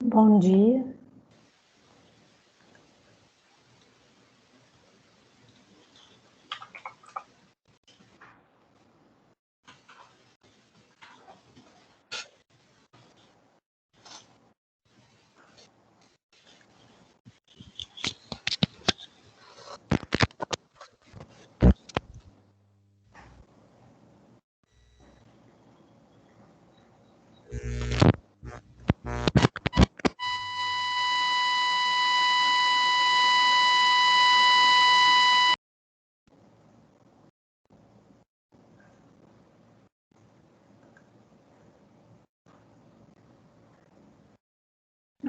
Bom dia.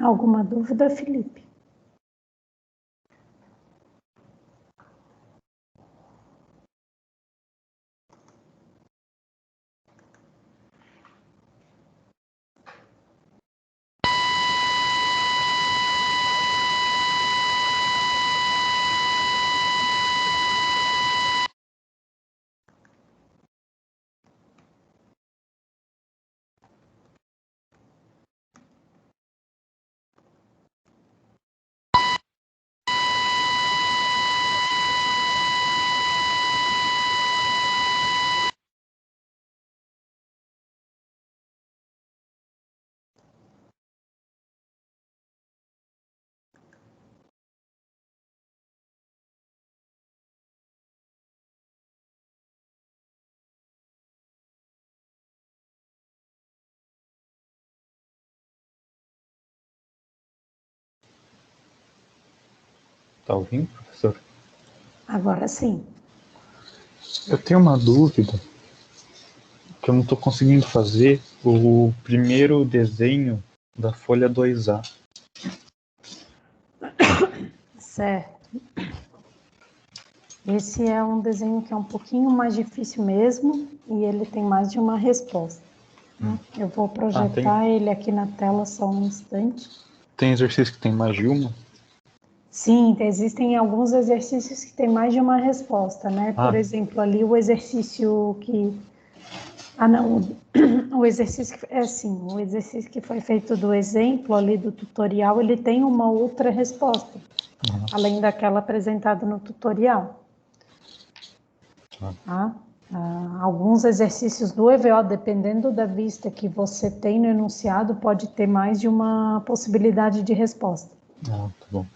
Alguma dúvida, Felipe? Tá ouvindo, professor? Agora sim. Eu tenho uma dúvida que eu não estou conseguindo fazer o primeiro desenho da folha 2A. Certo. Esse é um desenho que é um pouquinho mais difícil mesmo e ele tem mais de uma resposta. Eu vou projetar ele aqui na tela só um instante. Tem exercício que tem mais de uma? Sim, existem alguns exercícios que tem mais de uma resposta, né? Por exemplo, ali o exercício que... não, o exercício é assim, o exercício que foi feito do exemplo ali do tutorial, ele tem uma outra resposta, além daquela apresentada no tutorial. Tá? Alguns exercícios do EVO, dependendo da vista que você tem no enunciado, pode ter mais de uma possibilidade de resposta. Tá bom.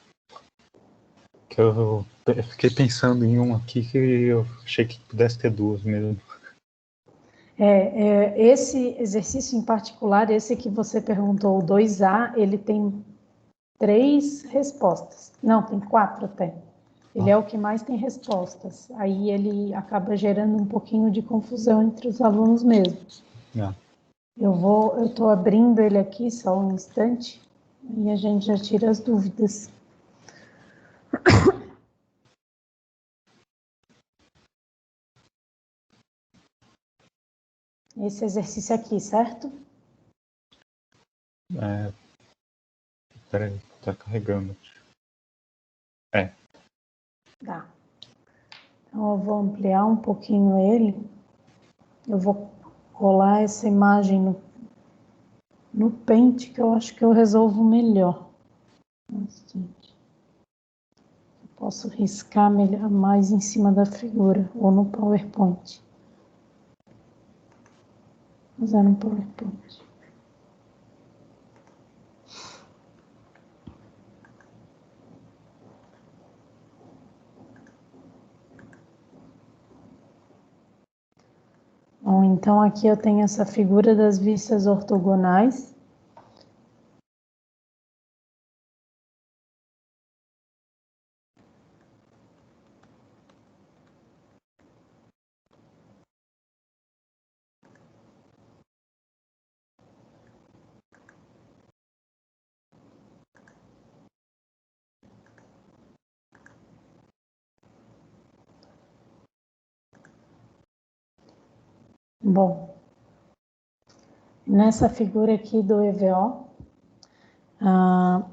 Que eu fiquei pensando em um aqui que eu achei que pudesse ter duas mesmo. Esse exercício em particular, esse que você perguntou, o 2A, ele tem 3 respostas. Não, tem 4 até. Ele é o que mais tem respostas. Aí ele acaba gerando um pouquinho de confusão entre os alunos mesmo. Eu estou abrindo ele aqui só um instante e a gente já tira as dúvidas. Esse exercício aqui, certo? Peraí, tá carregando. Tá. Então eu vou ampliar um pouquinho ele. Eu vou colar essa imagem no Paint, que eu acho que eu resolvo melhor. Um instante. Eu posso riscar mais em cima da figura ou no PowerPoint. Usar no PowerPoint. Bom, então aqui eu tenho essa figura das vistas ortogonais. Bom, nessa figura aqui do EVO,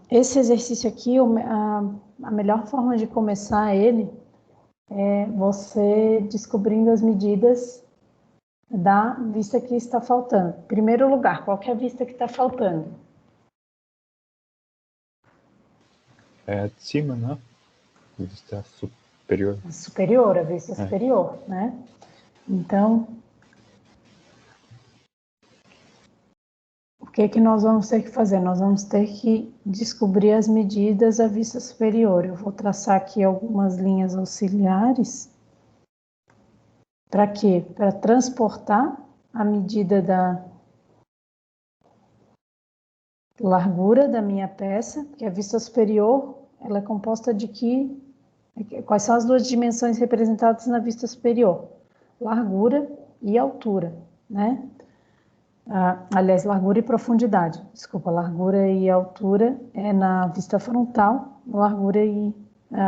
esse exercício aqui, a melhor forma de começar ele é você descobrindo as medidas da vista que está faltando. Em primeiro lugar, qual que é a vista que está faltando? É a de cima, né? Vista superior. Superior, a vista superior, né? Então, o que nós vamos ter que fazer? Nós vamos ter que descobrir as medidas da vista superior. Eu vou traçar aqui algumas linhas auxiliares. Para quê? Para transportar a medida da largura da minha peça, que a vista superior, ela é composta de que? Quais são as duas dimensões representadas na vista superior? Largura e altura, né? Aliás, largura e profundidade. Desculpa, largura e altura é na vista frontal, largura e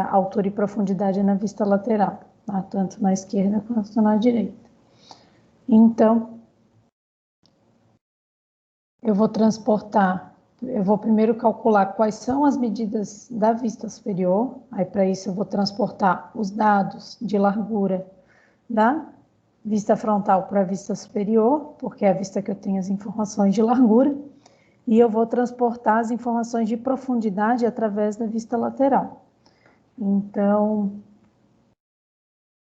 altura e profundidade é na vista lateral, tá? Tanto na esquerda quanto na direita. Então, eu vou primeiro calcular quais são as medidas da vista superior, aí para isso eu vou transportar os dados de largura da vista frontal para a vista superior, porque é a vista que eu tenho as informações de largura, e eu vou transportar as informações de profundidade através da vista lateral. Então,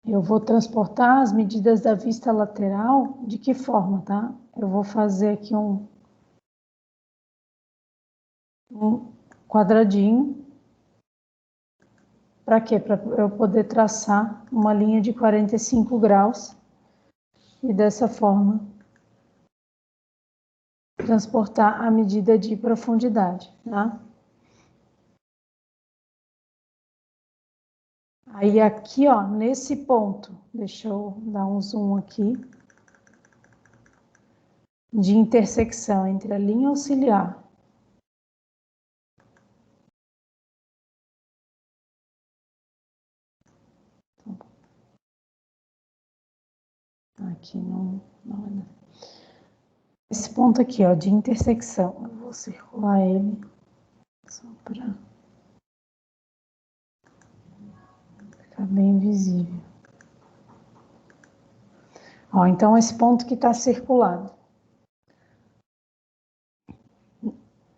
eu vou transportar as medidas da vista lateral de que forma, tá? Eu vou fazer aqui um quadradinho. Para quê? Para eu poder traçar uma linha de 45 graus e dessa forma transportar a medida de profundidade, tá? Aí aqui, ó, nesse ponto, deixa eu dar um zoom aqui, de intersecção entre a linha auxiliar aqui não é. Esse ponto aqui, ó, de intersecção, eu vou circular ele só para ficar bem visível. Ó, então esse ponto que está circulado,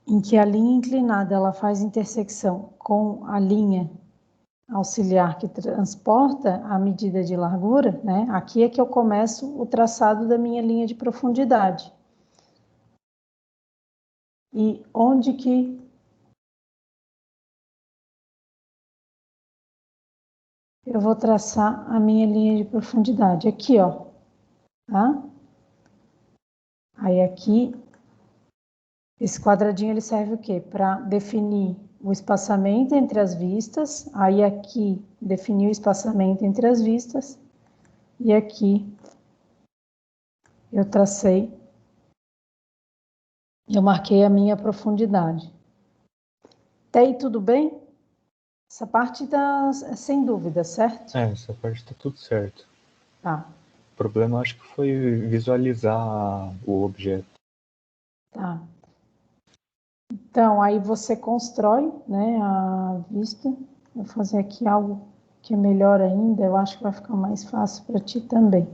em que a linha inclinada ela faz intersecção com a linha auxiliar que transporta a medida de largura, né? Aqui é que eu começo o traçado da minha linha de profundidade. E onde que eu vou traçar a minha linha de profundidade? Aqui, ó. Tá? Aí aqui, esse quadradinho ele serve o quê? Para definir o espaçamento entre as vistas. Aí aqui, definir o espaçamento entre as vistas. E aqui, eu tracei, eu marquei a minha profundidade. Até aí tudo bem? Essa parte tá sem dúvida, certo? Essa parte tá tudo certo. Tá. O problema acho que foi visualizar o objeto. Tá. Então, aí você constrói, né, a vista. Vou fazer aqui algo que é melhor ainda, eu acho que vai ficar mais fácil para ti também.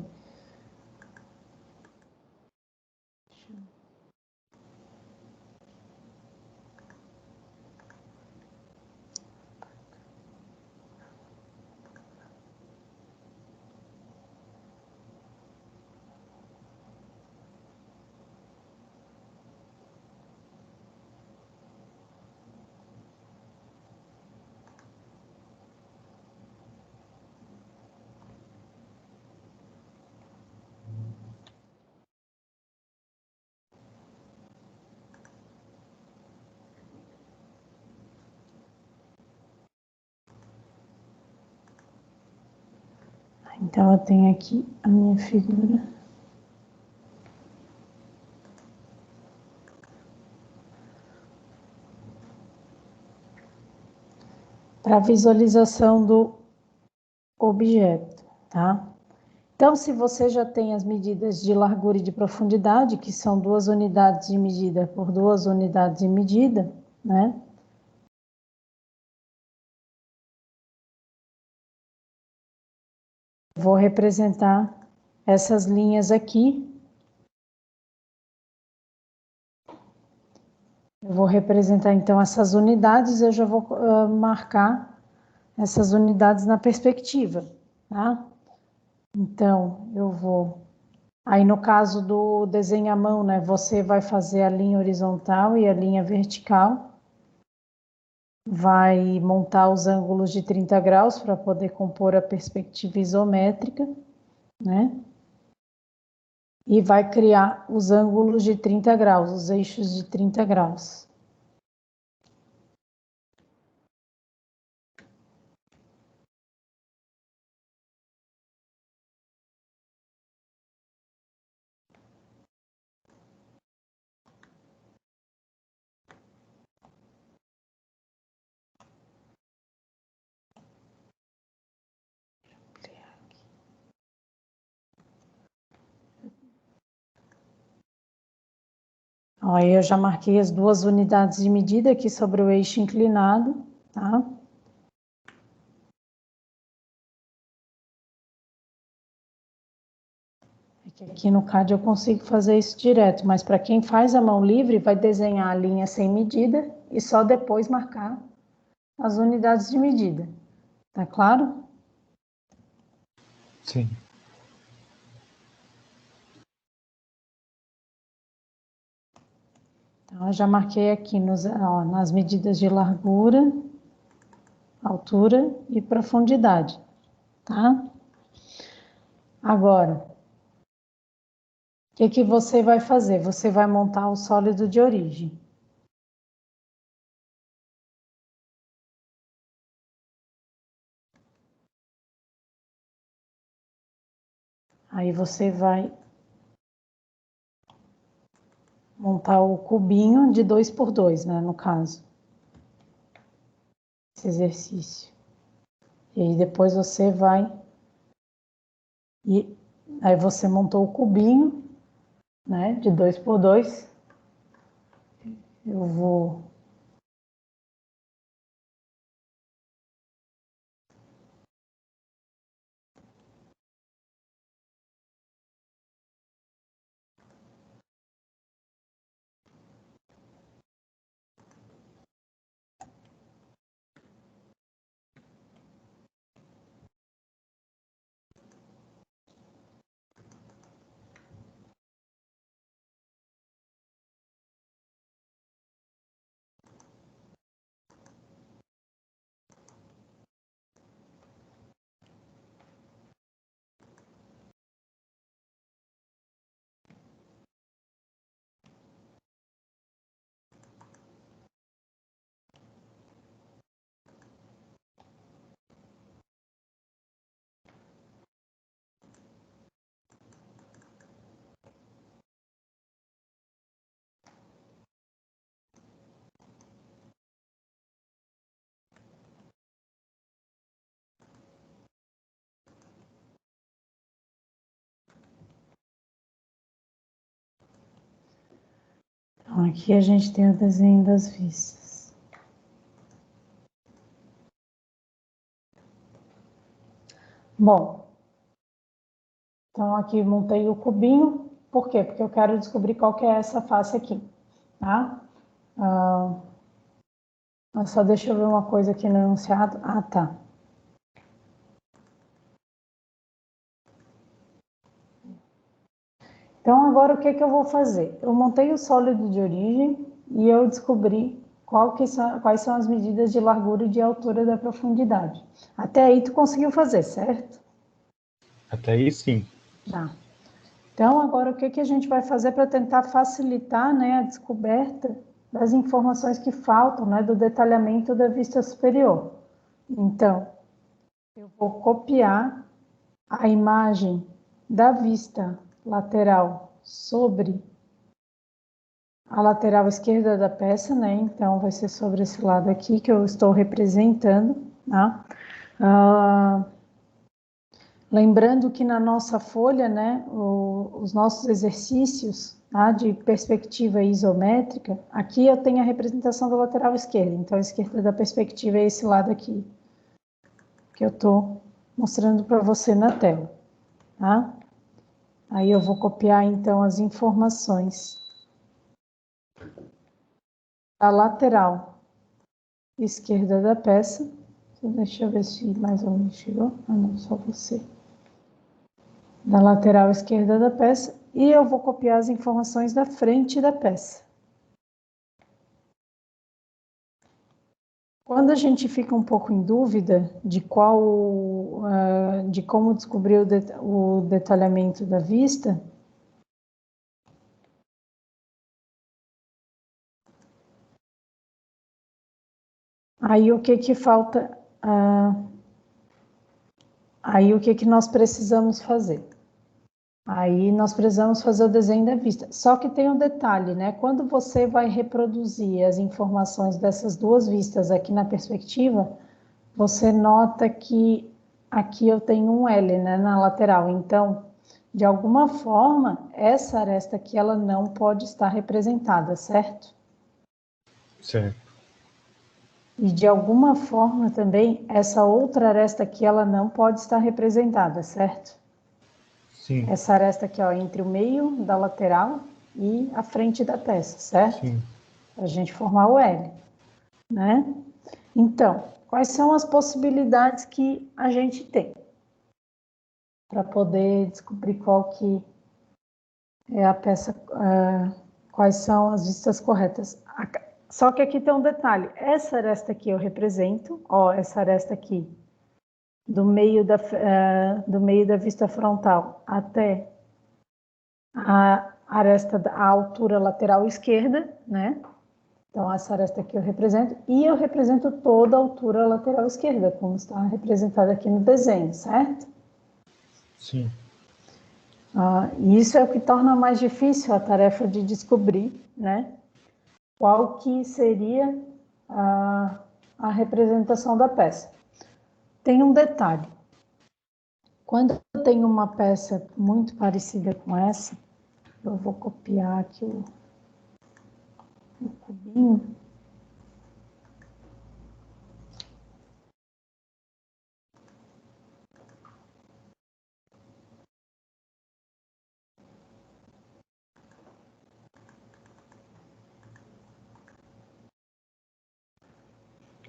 Então, eu tenho aqui a minha figura. Para visualização do objeto, tá? Então, se você já tem as medidas de largura e de profundidade, que são 2 unidades de medida por 2 unidades de medida, né? Vou representar essas linhas aqui. Eu vou representar, então, essas unidades, eu já vou marcar essas unidades na perspectiva, tá? Então, eu vou... Aí, no caso do desenho à mão, né, você vai fazer a linha horizontal e a linha vertical, vai montar os ângulos de 30 graus para poder compor a perspectiva isométrica, né? E vai criar os ângulos de 30 graus, os eixos de 30 graus. Aí eu já marquei as duas unidades de medida aqui sobre o eixo inclinado, tá? É que aqui no CAD eu consigo fazer isso direto, mas para quem faz a mão livre, vai desenhar a linha sem medida e só depois marcar as unidades de medida. Tá claro? Sim. Então, eu já marquei aqui nas medidas de largura, altura e profundidade, tá? Agora, o que você vai fazer? Você vai montar o sólido de origem. Aí você vai montar o cubinho de 2 por 2, né, no caso. Esse exercício. E aí depois você vai... E aí você montou o cubinho, né, de 2 por 2. Eu vou... Então, aqui a gente tem o desenho das vistas. Bom, então aqui montei o cubinho. Por quê? Porque eu quero descobrir qual que é essa face aqui, tá? Só deixa eu ver uma coisa aqui no enunciado. Ah, tá. Então, agora o que eu vou fazer? Eu montei o sólido de origem e eu descobri quais são as medidas de largura e de altura da profundidade. Até aí tu conseguiu fazer, certo? Até aí sim. Tá. Então, agora o que a gente vai fazer para tentar facilitar, né, a descoberta das informações que faltam, né, do detalhamento da vista superior? Então, eu vou copiar a imagem da vista lateral sobre a lateral esquerda da peça, né? Então, vai ser sobre esse lado aqui que eu estou representando, tá? Lembrando que na nossa folha, né, os nossos exercícios, tá, de perspectiva isométrica, aqui eu tenho a representação da lateral esquerda. Então, a esquerda da perspectiva é esse lado aqui, que eu estou mostrando para você na tela, tá? Aí eu vou copiar, então, as informações a lateral esquerda da peça. Deixa eu ver se mais alguém chegou. Ah, não, só você. Da lateral esquerda da peça. E eu vou copiar as informações da frente da peça. Quando a gente fica um pouco em dúvida de de como descobrir o detalhamento da vista, aí o que falta? Aí o que nós precisamos fazer? Aí nós precisamos fazer o desenho da vista. Só que tem um detalhe, né? Quando você vai reproduzir as informações dessas duas vistas aqui na perspectiva, você nota que aqui eu tenho um L, né, na lateral. Então, de alguma forma, essa aresta aqui ela não pode estar representada, certo? Certo. E de alguma forma também, essa outra aresta aqui ela não pode estar representada, certo? Sim. Essa aresta aqui, ó, entre o meio da lateral e a frente da peça, certo? Sim. Para a gente formar o L, né? Então, quais são as possibilidades que a gente tem para poder descobrir qual que é a peça, quais são as vistas corretas? Só que aqui tem um detalhe, essa aresta aqui eu represento, ó, essa aresta aqui, do meio da vista frontal até a aresta da altura lateral esquerda, né? Então, essa aresta aqui eu represento, e eu represento toda a altura lateral esquerda, como está representada aqui no desenho, certo? Sim. E isso é o que torna mais difícil a tarefa de descobrir, né? Qual que seria a representação da peça. Tem um detalhe. Quando eu tenho uma peça muito parecida com essa, eu vou copiar aqui o cubinho.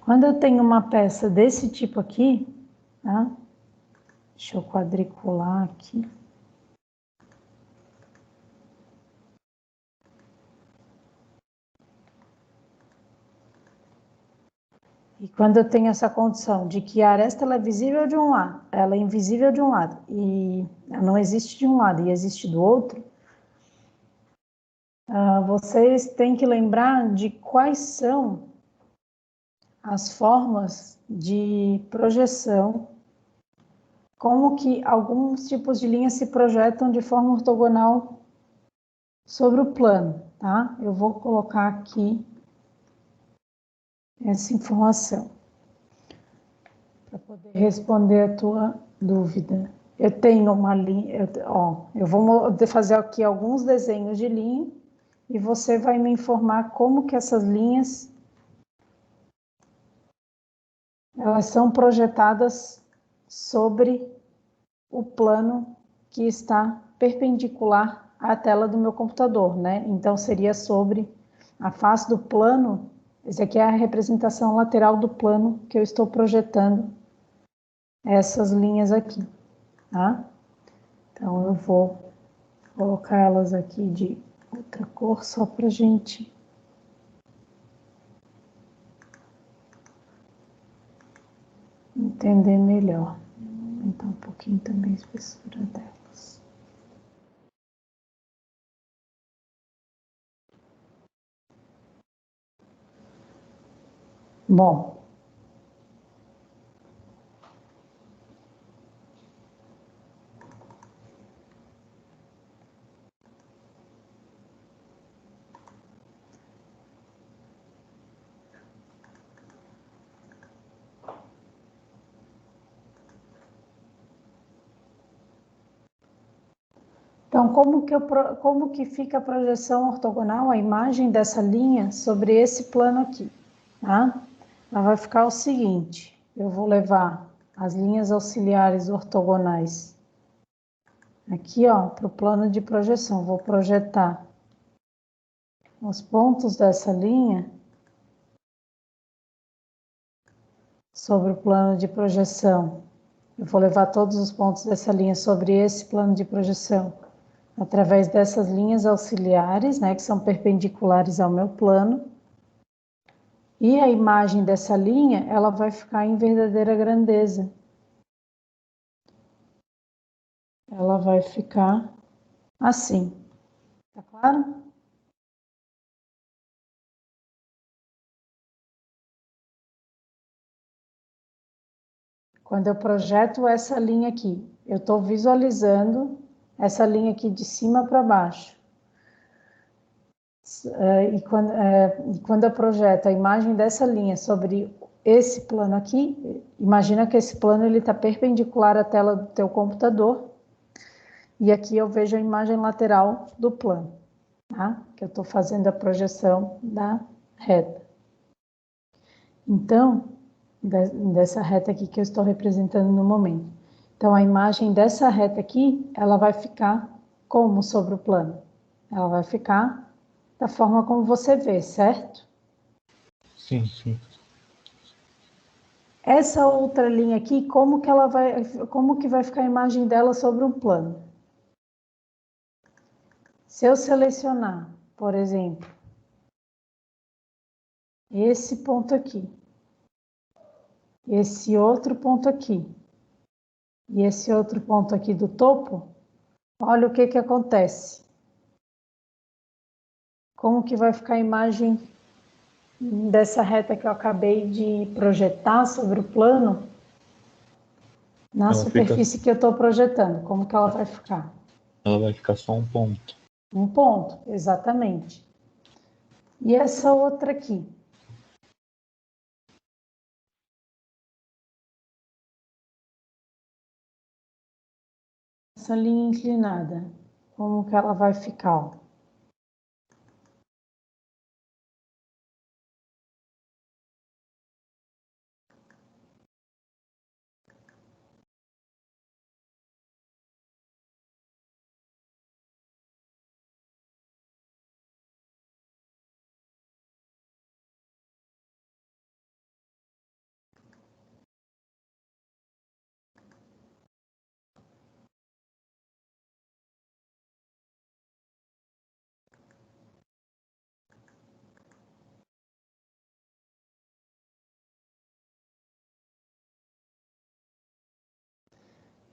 Quando eu tenho uma peça desse tipo aqui, tá? Deixa eu quadricular aqui. E quando eu tenho essa condição de que a aresta ela é visível de um lado, ela é invisível de um lado, e não existe de um lado e existe do outro, vocês têm que lembrar de quais são as formas de projeção, como que alguns tipos de linhas se projetam de forma ortogonal sobre o plano, tá? Eu vou colocar aqui essa informação para poder responder a tua dúvida. Eu tenho uma linha, eu vou fazer aqui alguns desenhos de linha e você vai me informar como que essas linhas elas são projetadas sobre o plano que está perpendicular à tela do meu computador, né? Então seria sobre a face do plano. Esse aqui é a representação lateral do plano que eu estou projetando essas linhas aqui, tá? Então eu vou colocar elas aqui de outra cor só pra gente entender melhor. Vou aumentar um pouquinho também a espessura delas. Bom, então como que fica a projeção ortogonal, a imagem dessa linha sobre esse plano aqui, tá? Ela vai ficar o seguinte, eu vou levar as linhas auxiliares ortogonais aqui, ó, para o plano de projeção. Vou projetar os pontos dessa linha sobre o plano de projeção. Eu vou levar todos os pontos dessa linha sobre esse plano de projeção, através dessas linhas auxiliares, né, que são perpendiculares ao meu plano. E a imagem dessa linha, ela vai ficar em verdadeira grandeza. Ela vai ficar assim. Tá claro? Quando eu projeto essa linha aqui, eu estou visualizando essa linha aqui de cima para baixo. E quando eu projeto a imagem dessa linha sobre esse plano aqui, imagina que esse plano está perpendicular à tela do teu computador, e aqui eu vejo a imagem lateral do plano, tá? Que eu estou fazendo a projeção da reta. Então, dessa reta aqui que eu estou representando no momento. Então, a imagem dessa reta aqui, ela vai ficar como sobre o plano? Ela vai ficar da forma como você vê, certo? Sim, sim. Essa outra linha aqui, como que vai ficar a imagem dela sobre um plano? Se eu selecionar, por exemplo, esse ponto aqui, esse outro ponto aqui, e esse outro ponto aqui do topo, olha o que acontece. Como que vai ficar a imagem dessa reta que eu acabei de projetar sobre o plano na superfície que eu estou projetando? Como que ela vai ficar? Ela vai ficar só um ponto. Um ponto, exatamente. E essa outra aqui? Essa linha inclinada, como que ela vai ficar?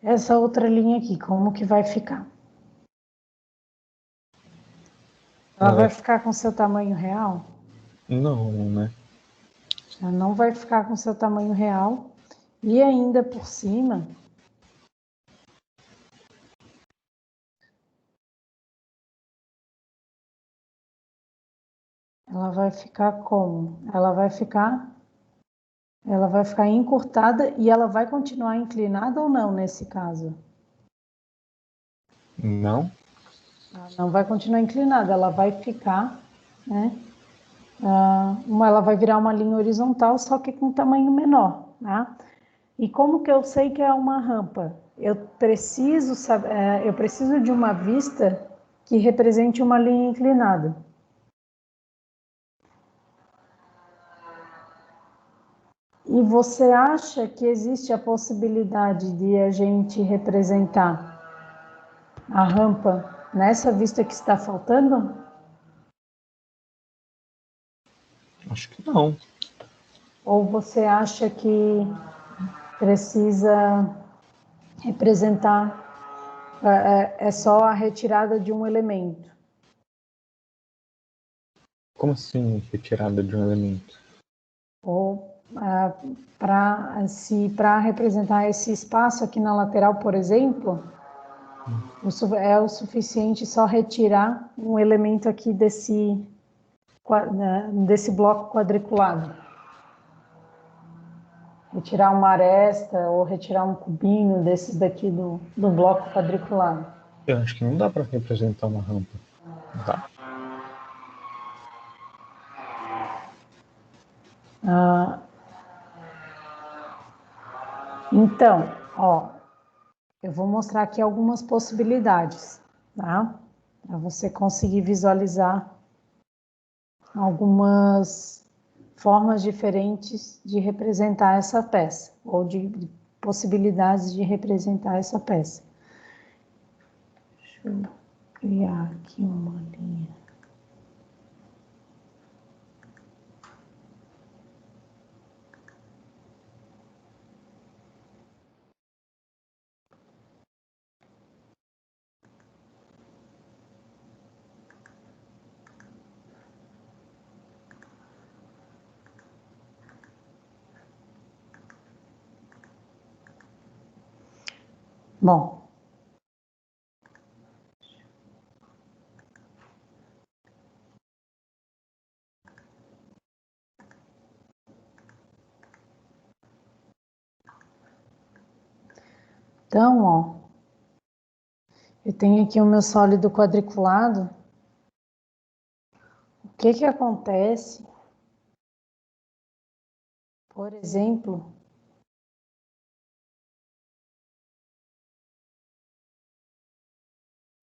Essa outra linha aqui, como que vai ficar? Ela vai ficar com seu tamanho real? Não, né? Ela não vai ficar com seu tamanho real. E ainda por cima, ela vai ficar como? Ela vai ficar encurtada e ela vai continuar inclinada ou não nesse caso? Não? Ela não vai continuar inclinada, ela vai ficar, né? Ela vai virar uma linha horizontal, só que com um tamanho menor, tá? E como que eu sei que é uma rampa? Eu preciso de uma vista que represente uma linha inclinada. E você acha que existe a possibilidade de a gente representar a rampa nessa vista que está faltando? Acho que não. Ou você acha que precisa representar, é só a retirada de um elemento? Como assim retirada de um elemento? Ou para representar esse espaço aqui na lateral, por exemplo, é o suficiente só retirar um elemento aqui desse bloco quadriculado. Retirar uma aresta ou retirar um cubinho desses daqui do bloco quadriculado. Eu acho que não dá para representar uma rampa. Tá? Então, ó, eu vou mostrar aqui algumas possibilidades, tá? Para você conseguir visualizar algumas formas diferentes de representar essa peça, ou de possibilidades de representar essa peça. Deixa eu criar aqui uma linha. Bom, então, ó, eu tenho aqui o meu sólido quadriculado. O que que acontece, por exemplo,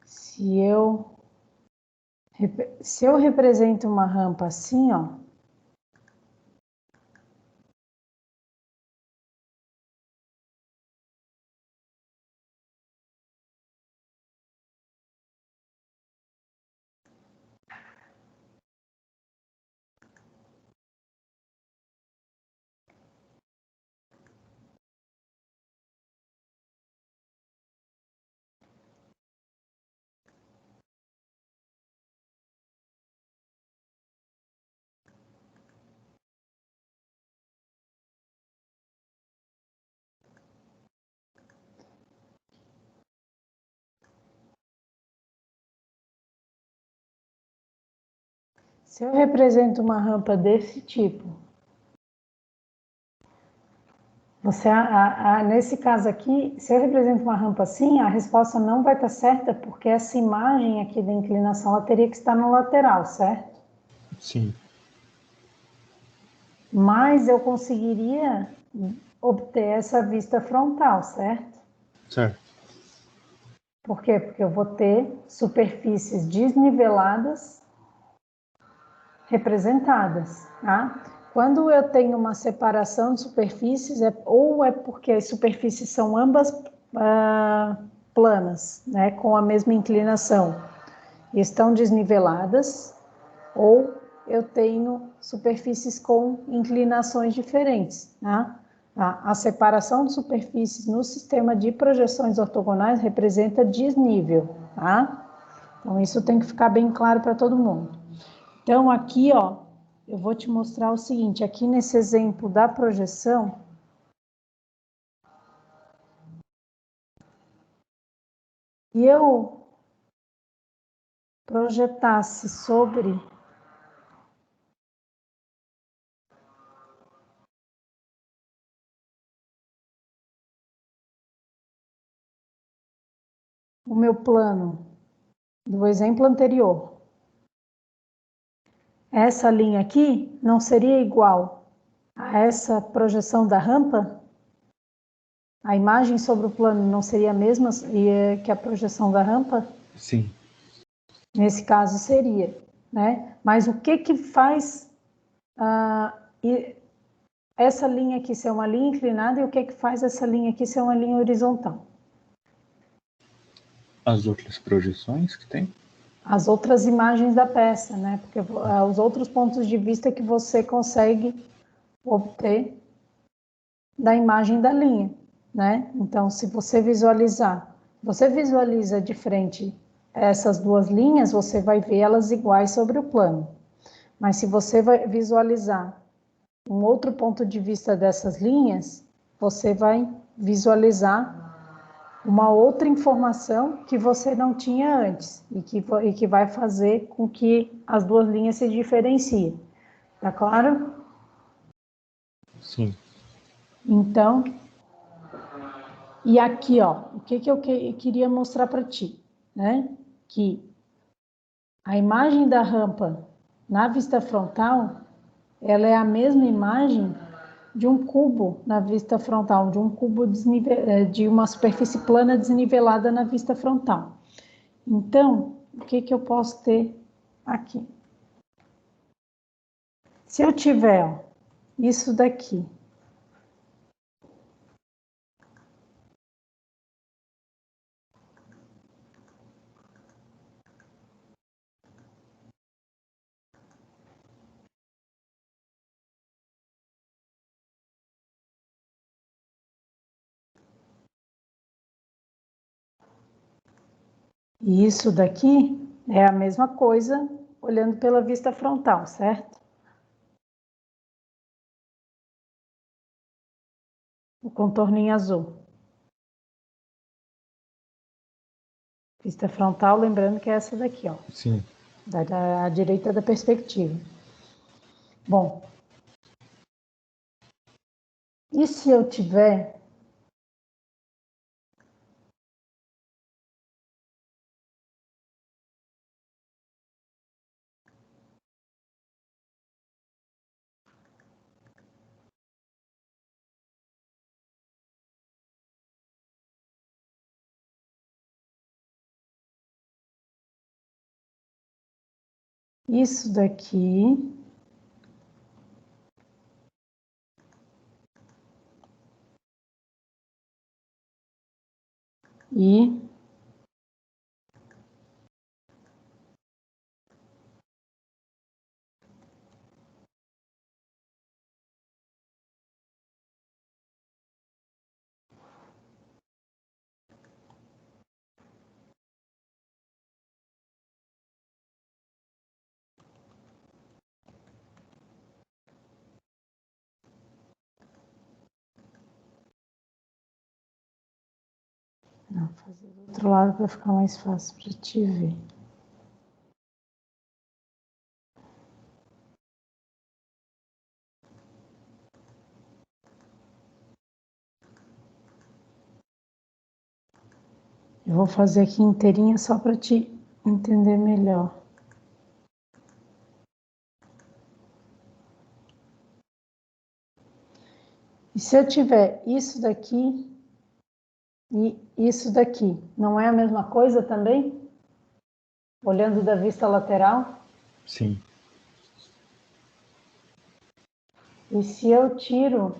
se eu represento uma rampa assim, ó, se eu represento uma rampa desse tipo, nesse caso aqui, se eu represento uma rampa assim, a resposta não vai estar certa, porque essa imagem aqui da inclinação, ela teria que estar no lateral, certo? Sim. Mas eu conseguiria obter essa vista frontal, certo? Certo. Por quê? Porque eu vou ter superfícies desniveladas representadas, tá? Quando eu tenho uma separação de superfícies, ou é porque as superfícies são ambas planas, né, com a mesma inclinação, e estão desniveladas, ou eu tenho superfícies com inclinações diferentes, tá? A separação de superfícies no sistema de projeções ortogonais representa desnível, tá? Então, isso tem que ficar bem claro para todo mundo. Então, aqui, ó, eu vou te mostrar o seguinte, aqui nesse exemplo da projeção, e eu projetasse sobre o meu plano do exemplo anterior, essa linha aqui não seria igual a essa projeção da rampa? A imagem sobre o plano não seria a mesma que a projeção da rampa? Sim. Nesse caso seria, né? Mas o que que faz essa linha aqui ser uma linha inclinada e o que que faz essa linha aqui ser uma linha horizontal? As outras projeções que tem? As outras imagens da peça, né? Porque os outros pontos de vista que você consegue obter da imagem da linha, né? Então, se você visualiza de frente essas duas linhas, você vai ver elas iguais sobre o plano. Mas se você vai visualizar um outro ponto de vista dessas linhas, você vai visualizar uma outra informação que você não tinha antes e que vai fazer com que as duas linhas se diferenciem. Tá claro? Sim. Então, e aqui, ó, o que eu queria mostrar para ti, né? Que a imagem da rampa na vista frontal, ela é a mesma imagem de um cubo na vista frontal, de um cubo de uma superfície plana desnivelada na vista frontal. Então, o que eu posso ter aqui? Se eu tiver, ó, isso daqui. E isso daqui é a mesma coisa olhando pela vista frontal, certo? O contorninho azul. Vista frontal, lembrando que é essa daqui, ó. Sim. Da direita da perspectiva. Bom. E se eu tiver isso daqui e não, fazer do outro lado para ficar mais fácil para te ver. Eu vou fazer aqui inteirinha só para te entender melhor. E se eu tiver isso daqui e isso daqui, não é a mesma coisa também? Olhando da vista lateral? Sim. E se eu tiro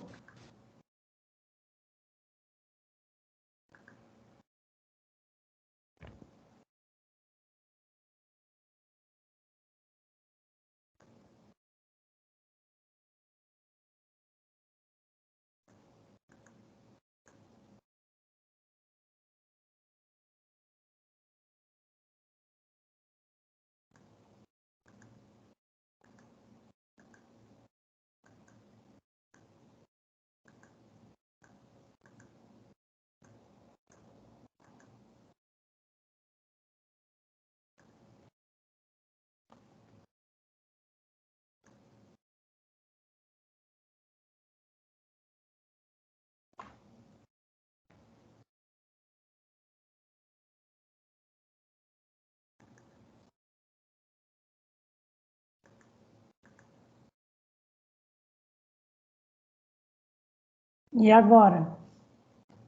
e agora?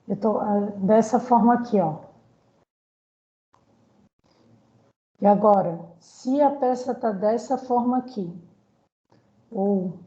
Eu tô dessa forma aqui, ó. E agora, se a peça tá dessa forma aqui, ou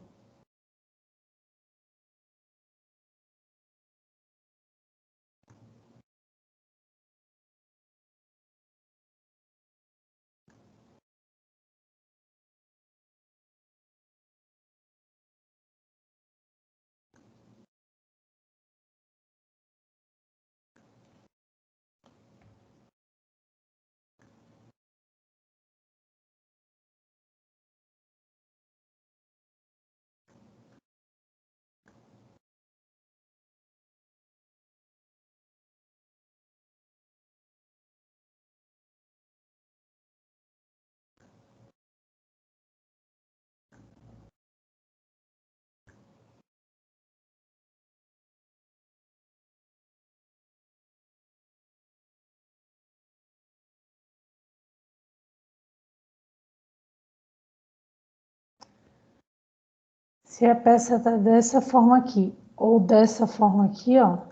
se a peça tá dessa forma aqui, ou dessa forma aqui, ó.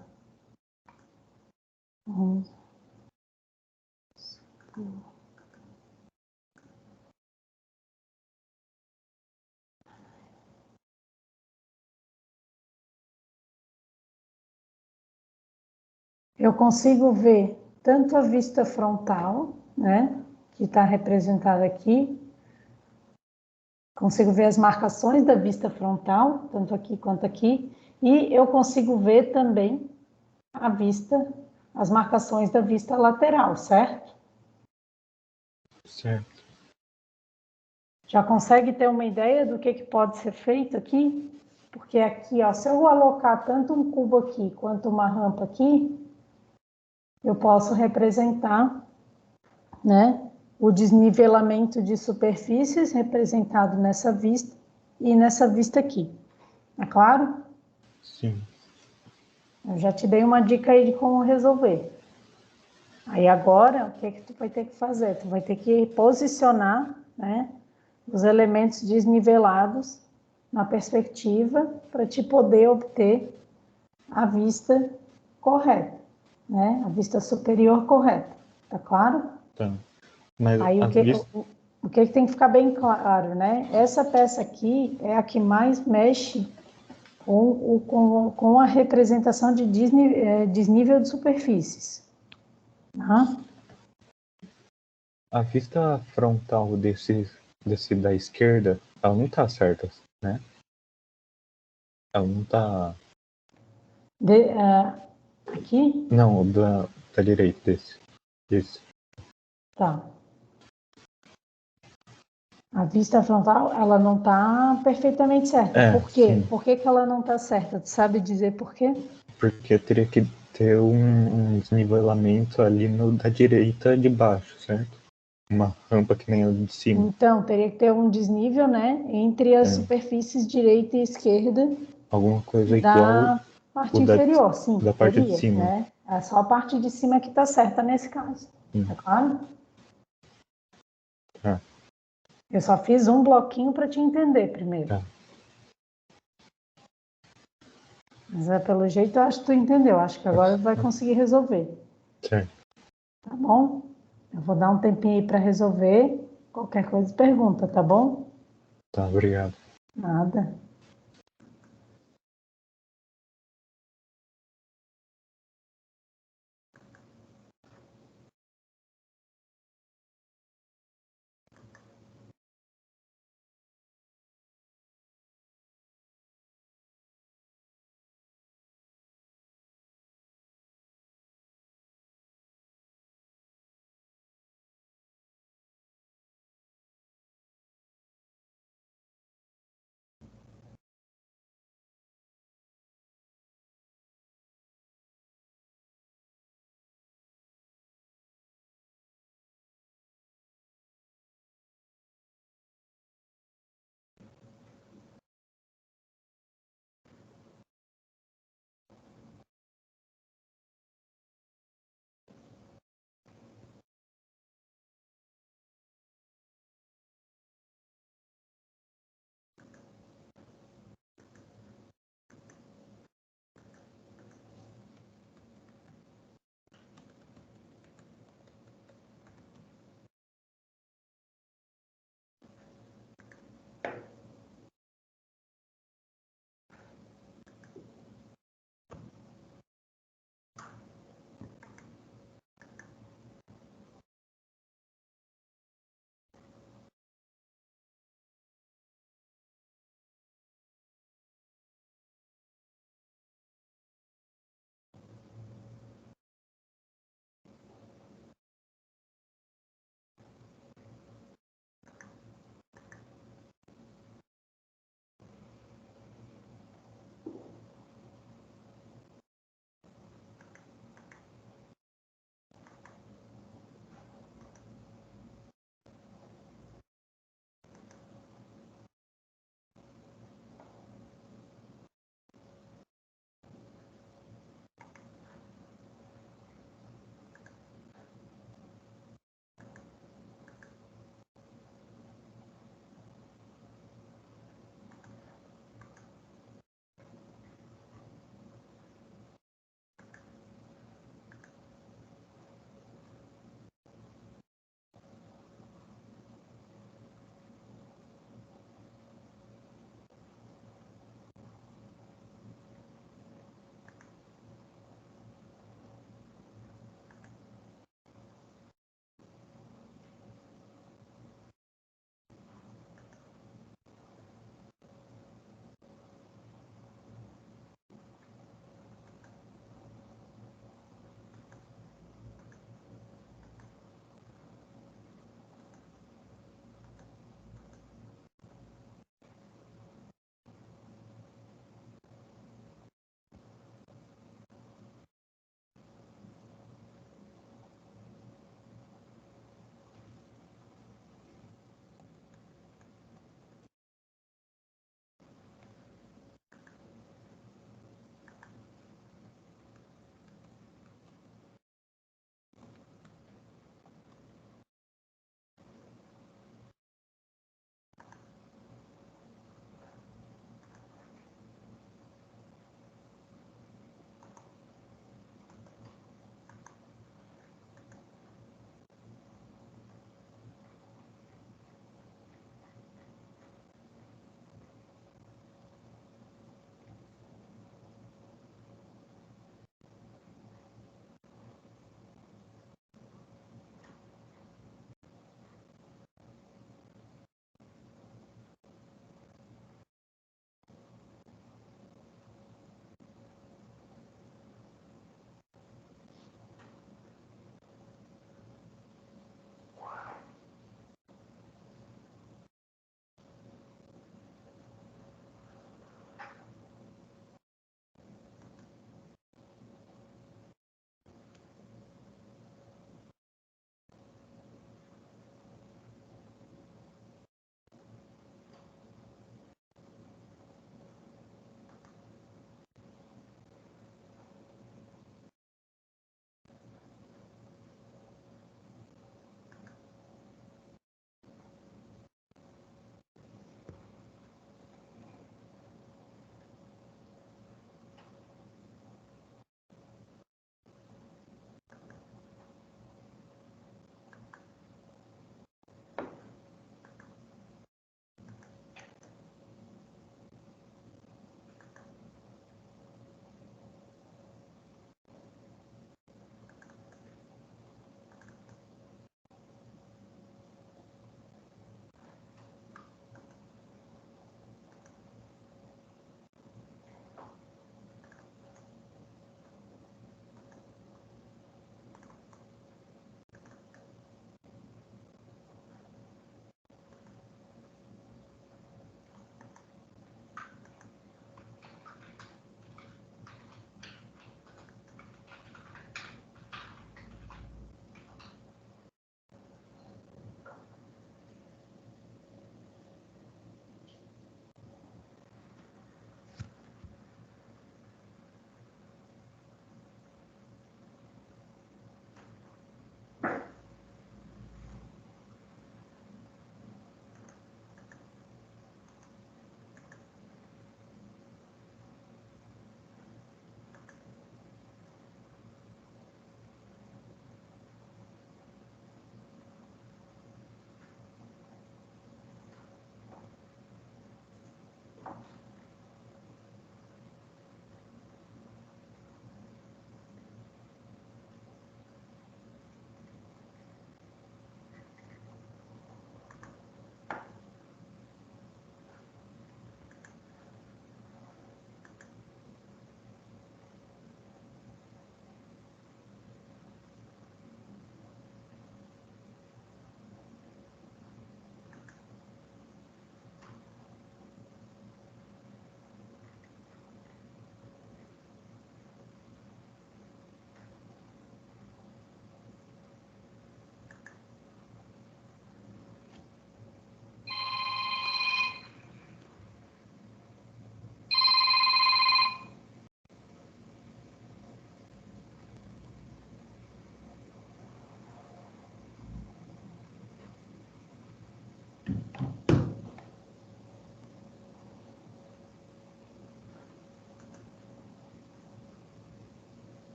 Eu consigo ver tanto a vista frontal, né, que está representada aqui, consigo ver as marcações da vista frontal, tanto aqui quanto aqui, e eu consigo ver também a vista, as marcações da vista lateral, certo? Certo. Já consegue ter uma ideia do que pode ser feito aqui? Porque aqui, ó, se eu alocar tanto um cubo aqui quanto uma rampa aqui, eu posso representar, né, o desnivelamento de superfícies representado nessa vista e nessa vista aqui. É claro? Sim. Eu já te dei uma dica aí de como resolver. Aí agora, o que tu vai ter que fazer? Tu vai ter que posicionar, né, os elementos desnivelados na perspectiva para te poder obter a vista correta, né? A vista superior correta, tá claro? Tá. Mas Aí a vista. o que tem que ficar bem claro, né? Essa peça aqui é a que mais mexe com a representação de desnível de superfícies. Tá? A vista frontal desse da esquerda, ela não tá certa, né? Ela não tá. Aqui? Não, da direita desse. Esse. Tá. A vista frontal, ela não está perfeitamente certa. É, Por quê? sim. Por que ela não está certa? Tu sabe dizer por quê? Porque teria que ter um desnivelamento ali no da direita de baixo, certo? Uma rampa que nem a de cima. Então, teria que ter um desnível, né, entre as É, superfícies direita e esquerda alguma coisa igual da o parte inferior. Sim, da parte de teria, cima. né? É só a parte de cima que está certa nesse caso. É claro? Tá, Eu só fiz um bloquinho para te entender primeiro. tá. Mas pelo jeito eu acho que tu entendeu. Acho que agora vai conseguir resolver. Certo. Tá bom? Eu vou dar um tempinho aí para resolver. Qualquer coisa pergunta, tá bom? Tá, obrigado. Nada.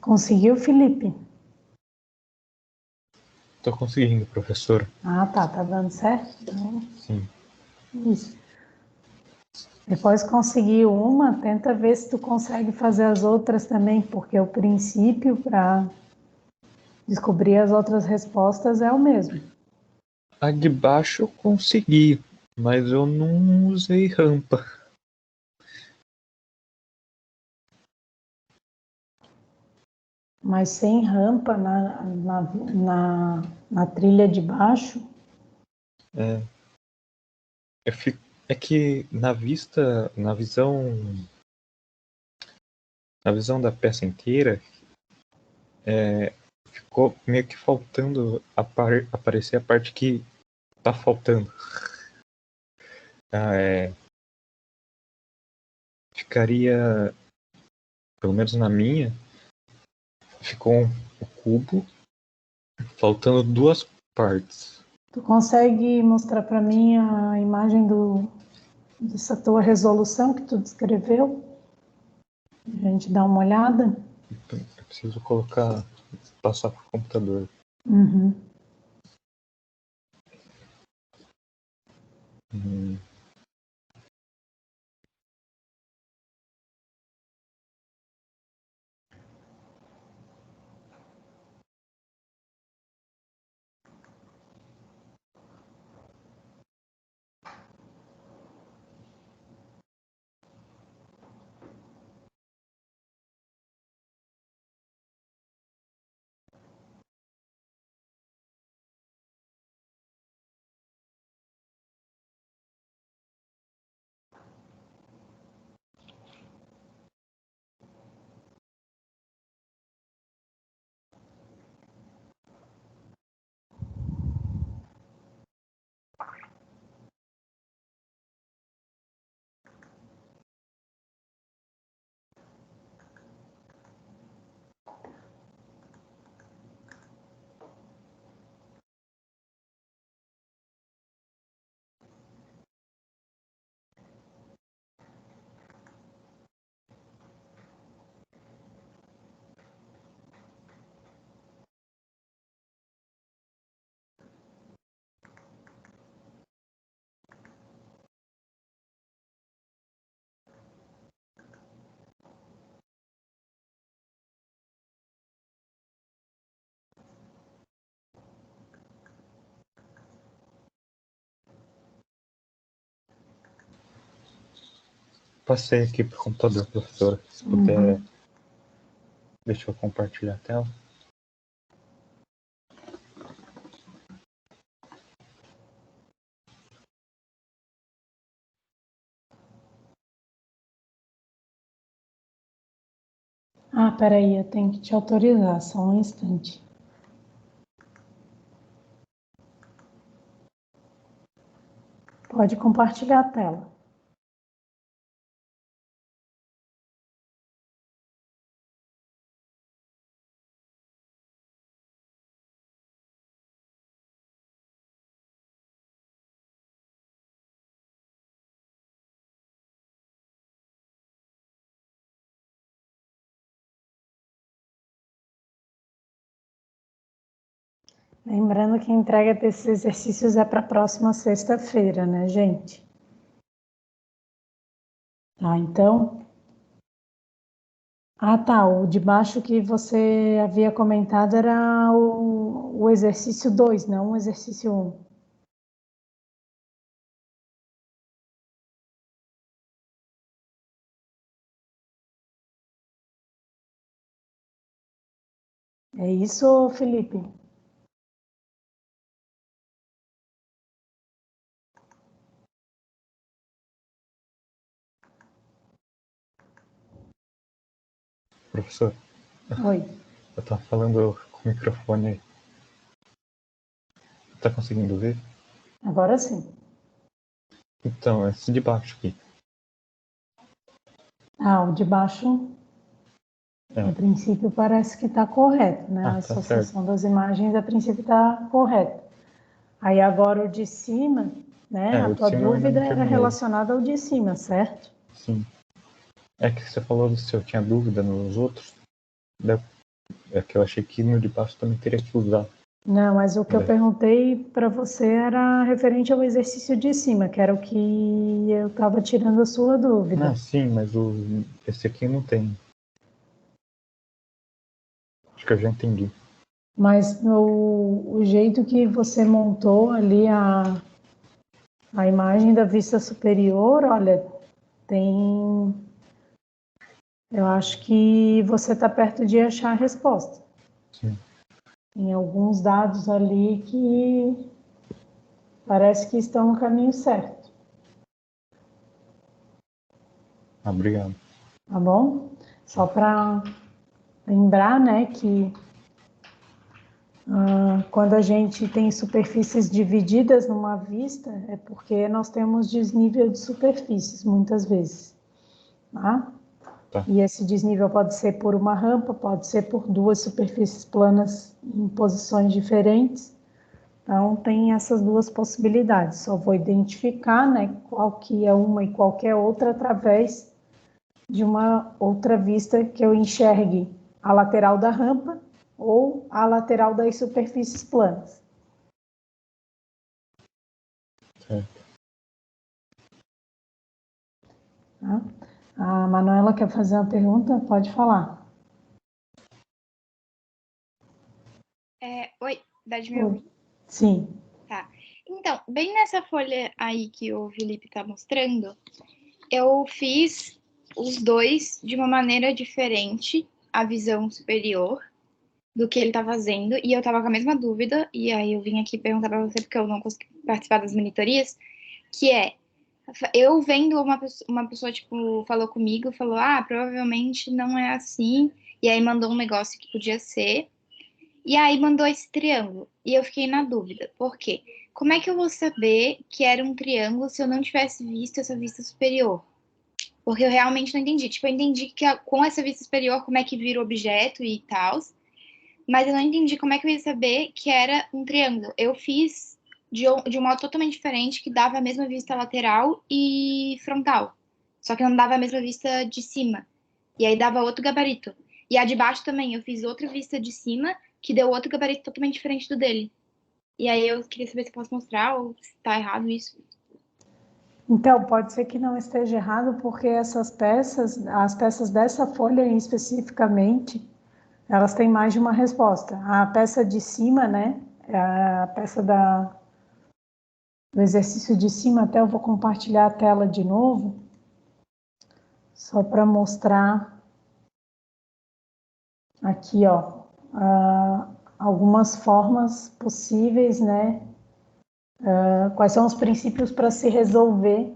Conseguiu, Felipe? Tô conseguindo, professor. Ah, tá dando certo? Então, Sim. isso. Depois conseguiu uma, tenta ver se tu consegue fazer as outras também, porque o princípio para descobrir as outras respostas é o mesmo. A de baixo eu consegui, mas eu não usei rampa. Mas sem rampa na trilha de baixo, É, é que na visão da peça inteira, ficou meio que faltando aparecer a parte que tá faltando. Ficaria, pelo menos na minha, ficou o cubo faltando duas partes. tu consegue mostrar para mim a imagem dessa tua resolução que tu descreveu? A gente dá uma olhada? Eu preciso passar pro computador. Uhum. Hum, Passei aqui pro computador, professora. Se puder, deixa eu compartilhar a tela. Ah, peraí, eu tenho que te autorizar, só um instante. Pode compartilhar a tela. Lembrando que a entrega desses exercícios é para a próxima sexta-feira, né, gente? Tá, então. Ah, tá. O de baixo que você havia comentado era o exercício 2, não o exercício 1. É isso, Felipe? Professor, Oi. eu tava falando com o microfone aí. Tá conseguindo ver? Agora sim. Então, esse de baixo aqui. Ah, o de baixo, a princípio, parece que está correto, né? A Tá certo. associação das imagens, a princípio, está correta. Aí agora o de cima, né? A O de tua cima eu ainda dúvida não era terminei. relacionada ao de cima, certo? Sim. É que você falou se eu tinha dúvida nos outros. É que eu achei que no de baixo também teria que usar. Não, mas o que eu perguntei para você era referente ao exercício de cima, que era o que eu estava tirando a sua dúvida. Ah, sim, mas esse aqui não tem. Acho que eu já entendi. Mas o jeito que você montou ali a imagem da vista superior, olha, tem. Eu acho que você está perto de achar a resposta. Sim. Tem alguns dados ali que parece que estão no caminho certo. Ah, obrigado. Tá bom? Só para lembrar, né, que quando a gente tem superfícies divididas numa vista, é porque nós temos desnível de superfícies, muitas vezes. Tá? Tá. E esse desnível pode ser por uma rampa, pode ser por duas superfícies planas em posições diferentes. Então, tem essas duas possibilidades. Só vou identificar, né, qual que é uma e qual que é outra através de uma outra vista que eu enxergue a lateral da rampa ou a lateral das superfícies planas. Certo. Tá? A Manuela quer fazer uma pergunta? Pode falar. Oi, dá de me ouvir? Sim. Tá. Então, bem nessa folha aí que o Felipe tá mostrando, eu fiz os dois de uma maneira diferente, a visão superior do que ele tá fazendo, e eu tava com a mesma dúvida, e aí eu vim aqui perguntar pra você, porque eu não consegui participar das monitorias, que é, eu vendo uma pessoa, tipo, falou comigo, falou, provavelmente não é assim, e aí mandou um negócio que podia ser, e aí mandou esse triângulo. E eu fiquei na dúvida. Por quê? Como é que eu vou saber que era um triângulo se eu não tivesse visto essa vista superior? Porque eu realmente não entendi. Tipo, eu entendi que com essa vista superior, como é que vira o objeto e tal. Mas eu não entendi como é que eu ia saber que era um triângulo. Eu fiz de um modo totalmente diferente, que dava a mesma vista lateral e frontal. Só que não dava a mesma vista de cima. E aí dava outro gabarito. E a de baixo também, eu fiz outra vista de cima, que deu outro gabarito totalmente diferente do dele. E aí eu queria saber se eu posso mostrar ou se tá errado isso. Então, pode ser que não esteja errado, porque essas peças, as peças dessa folha especificamente, elas têm mais de uma resposta. A peça de cima, né, a peça do exercício de cima, até eu vou compartilhar a tela de novo, só para mostrar aqui, ó, algumas formas possíveis, né, quais são os princípios para se resolver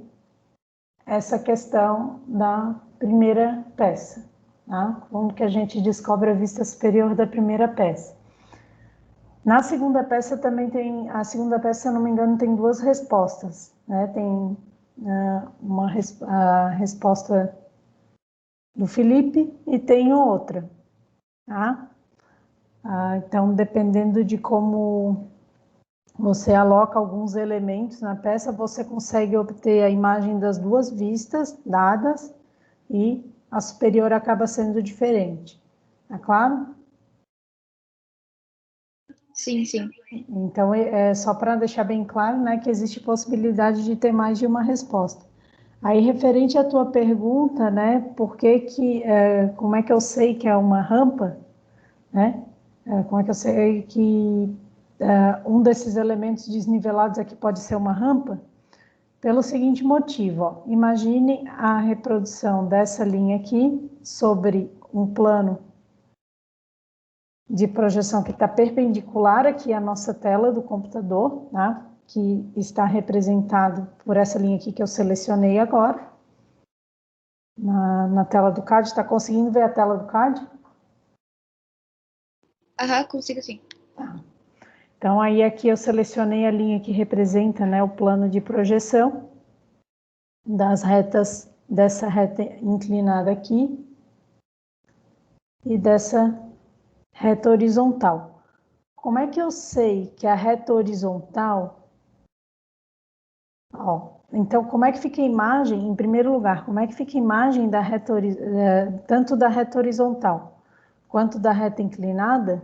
essa questão da primeira peça, tá? Como que a gente descobre a vista superior da primeira peça. Na segunda peça também tem, a segunda peça, se eu não me engano, tem duas respostas, né? Tem a resposta do Felipe e tem outra, tá? Então, dependendo de como você aloca alguns elementos na peça, você consegue obter a imagem das duas vistas dadas e a superior acaba sendo diferente. Tá claro? Sim, sim. Então, é só para deixar bem claro, né, que existe possibilidade de ter mais de uma resposta. Aí, referente à tua pergunta, né, como é que eu sei que é uma rampa, né? Como é que eu sei que um desses elementos desnivelados aqui pode ser uma rampa? Pelo seguinte motivo, ó, imagine a reprodução dessa linha aqui sobre um plano de projeção que está perpendicular aqui à nossa tela do computador, tá? Que está representado por essa linha aqui que eu selecionei agora, na tela do CAD. Está conseguindo ver a tela do CAD? Aham, consigo sim. Tá. Então, aí aqui eu selecionei a linha que representa, né, o plano de projeção das retas, dessa reta inclinada aqui e dessa reta horizontal. Como é que eu sei que a reta horizontal... Ó, então, como é que fica a imagem, em primeiro lugar, como é que fica a imagem da reta, tanto da reta horizontal quanto da reta inclinada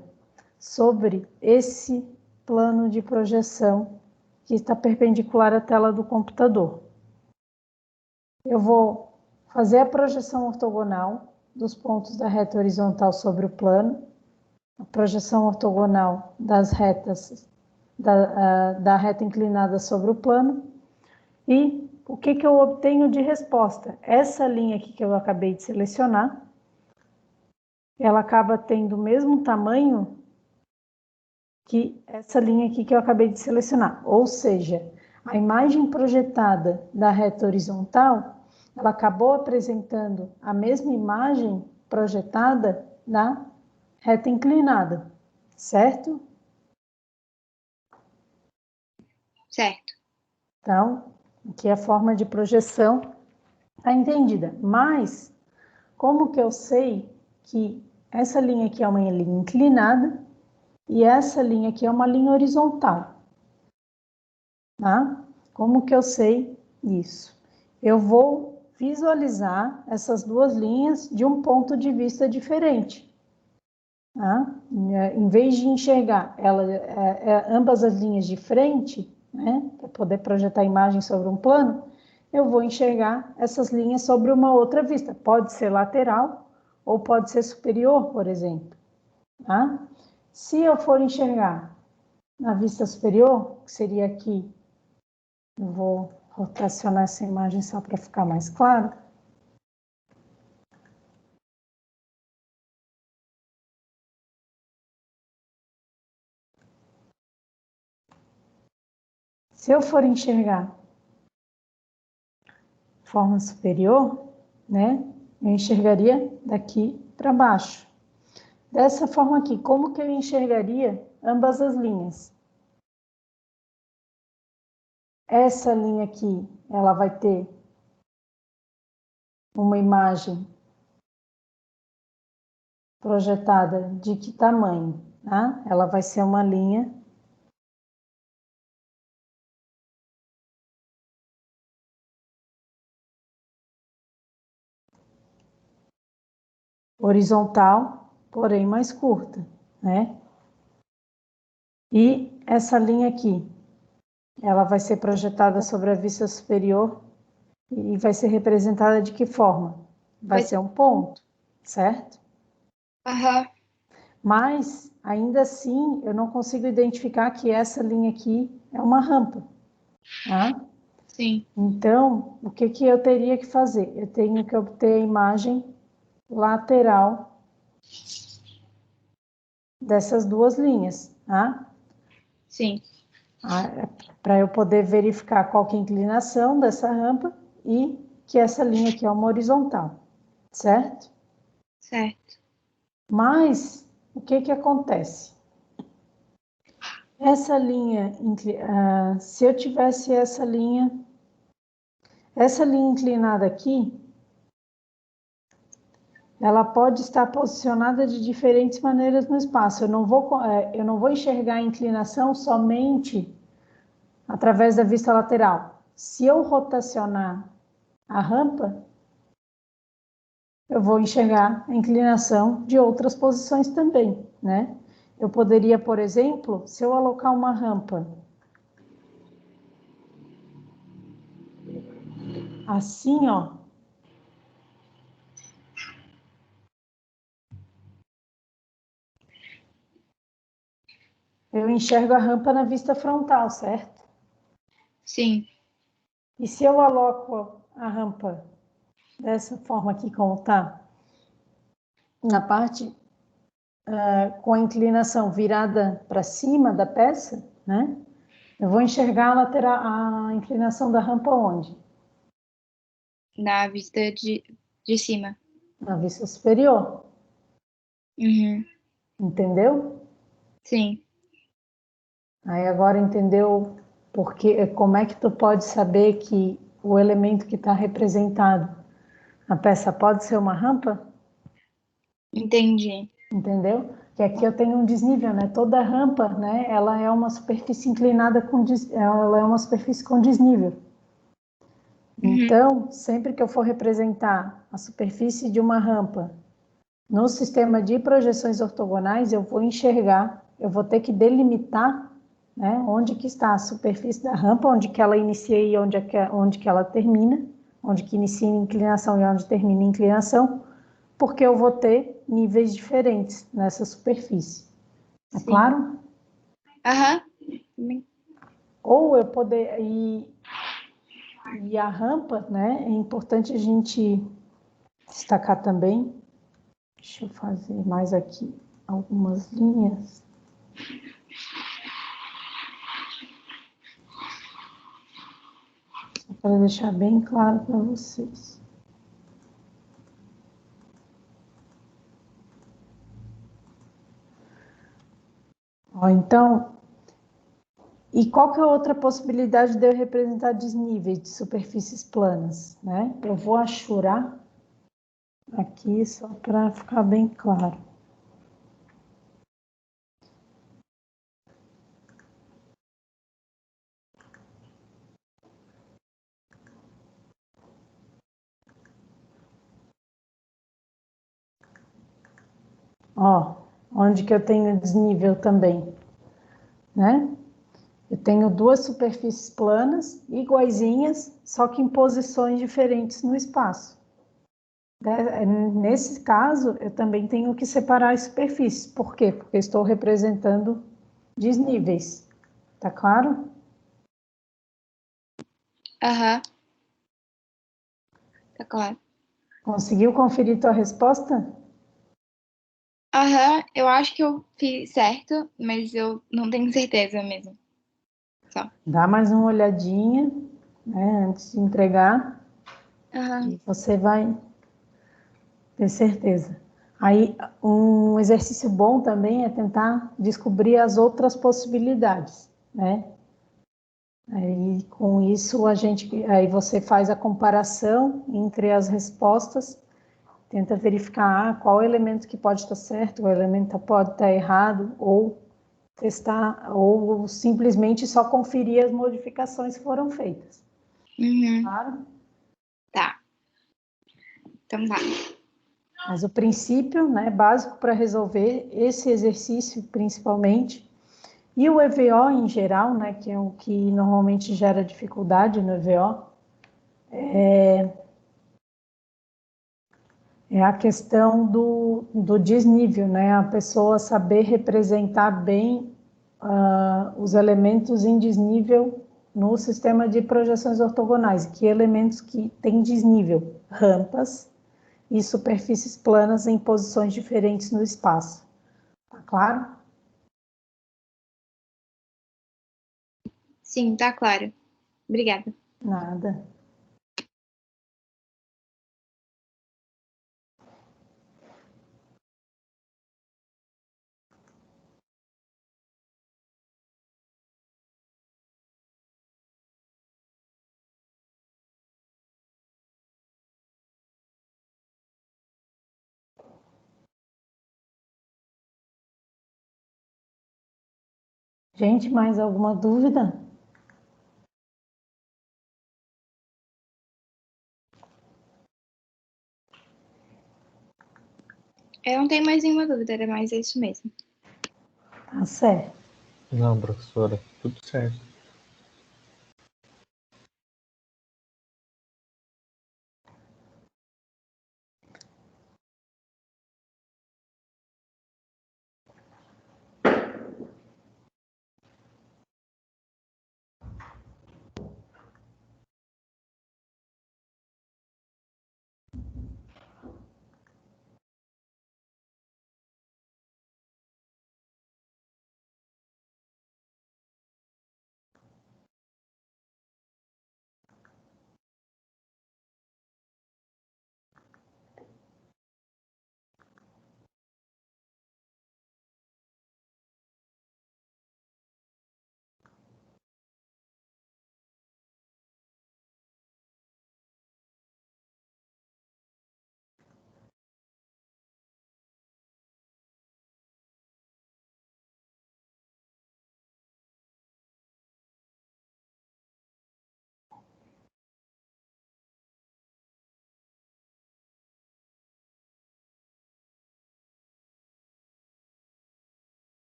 sobre esse plano de projeção que está perpendicular à tela do computador. Eu vou fazer a projeção ortogonal dos pontos da reta horizontal sobre o plano, a projeção ortogonal das retas da reta inclinada sobre o plano, e o que eu obtenho de resposta? Essa linha aqui que eu acabei de selecionar, ela acaba tendo o mesmo tamanho que essa linha aqui que eu acabei de selecionar. Ou seja, a imagem projetada da reta horizontal, ela acabou apresentando a mesma imagem projetada na reta inclinada, certo? Certo. Então, aqui a forma de projeção está entendida. Mas, como que eu sei que essa linha aqui é uma linha inclinada e essa linha aqui é uma linha horizontal? Tá? Como que eu sei isso? Eu vou visualizar essas duas linhas de um ponto de vista diferente. Tá? Em vez de enxergar ambas as linhas de frente, né, para poder projetar a imagem sobre um plano, eu vou enxergar essas linhas sobre uma outra vista. Pode ser lateral ou pode ser superior, por exemplo. Tá? Se eu for enxergar na vista superior, que seria aqui, eu vou rotacionar essa imagem só para ficar mais claro. Se eu for enxergar forma superior, né, eu enxergaria daqui para baixo. Dessa forma aqui, como que eu enxergaria ambas as linhas? Essa linha aqui, ela vai ter uma imagem projetada de que tamanho? Tá? Ela vai ser uma linha horizontal, porém mais curta, né? E essa linha aqui, ela vai ser projetada sobre a vista superior e vai ser representada de que forma? Vai ser um ponto, certo? Aham. Mas, ainda assim, eu não consigo identificar que essa linha aqui é uma rampa, tá? Sim. Então, o que eu teria que fazer? Eu tenho que obter a imagem lateral dessas duas linhas, tá? Sim. Para eu poder verificar qual que é a inclinação dessa rampa e que essa linha aqui é uma horizontal, certo? Certo. Mas, o que acontece? Essa linha, se eu tivesse essa linha inclinada aqui, ela pode estar posicionada de diferentes maneiras no espaço. Eu não vou enxergar a inclinação somente através da vista lateral. Se eu rotacionar a rampa, eu vou enxergar a inclinação de outras posições também, né? Eu poderia, por exemplo, se eu alocar uma rampa assim, ó, eu enxergo a rampa na vista frontal, certo? Sim. E se eu aloco a rampa dessa forma aqui como tá, na parte com a inclinação virada para cima da peça, né? Eu vou enxergar a inclinação da rampa onde? Na vista de cima. Na vista superior, Uhum. entendeu? Sim. Aí agora entendeu como é que tu pode saber que o elemento que está representado na peça pode ser uma rampa? Entendi. Entendeu? Que aqui eu tenho um desnível, né? Toda rampa, né? Ela é uma superfície inclinada ela é uma superfície com desnível. Uhum. Então, sempre que eu for representar a superfície de uma rampa No sistema de projeções ortogonais, eu vou enxergar, eu vou ter que delimitar, né, onde que está a superfície da rampa, onde que ela inicia e onde que ela termina, onde que inicia a inclinação e onde termina a inclinação, porque eu vou ter níveis diferentes nessa superfície. É Sim. claro? Aham. Ou eu poder... E a rampa, né, é importante a gente destacar também. Deixa eu fazer mais aqui algumas linhas. Só para deixar bem claro para vocês. Ó, então, e qual que é a outra possibilidade de eu representar desníveis de superfícies planas, né? Eu vou achurar aqui só para ficar bem claro. Ó, onde que eu tenho desnível também, né? Eu tenho duas superfícies planas, iguaizinhas, só que em posições diferentes no espaço. Nesse caso, eu também tenho que separar as superfícies. Por quê? Porque estou representando desníveis. Tá claro? Aham. Tá claro. Conseguiu conferir tua resposta? Aham, eu acho que eu fiz certo, mas eu não tenho certeza mesmo. Só. Dá mais uma olhadinha, né, antes de entregar, Aham. e você vai ter certeza. Aí, um exercício bom também é tentar descobrir as outras possibilidades, né? Aí, com isso, aí você faz a comparação entre as respostas, tenta verificar qual elemento que pode estar certo, qual elemento pode estar errado, ou testar, ou simplesmente só conferir as modificações que foram feitas. Uhum. Claro? Tá. Então tá. Mas o princípio, né, básico para resolver esse exercício, principalmente, e o EVO em geral, né, que é o que normalmente gera dificuldade no EVO, é a questão do desnível, né, a pessoa saber representar bem os elementos em desnível no sistema de projeções ortogonais. Que elementos que têm desnível? Rampas e superfícies planas em posições diferentes no espaço. Tá claro? Sim, tá claro. Obrigada. Nada. Gente, mais alguma dúvida? Eu não tenho mais nenhuma dúvida, era mais isso mesmo. Tá certo. Não, professora, tudo certo.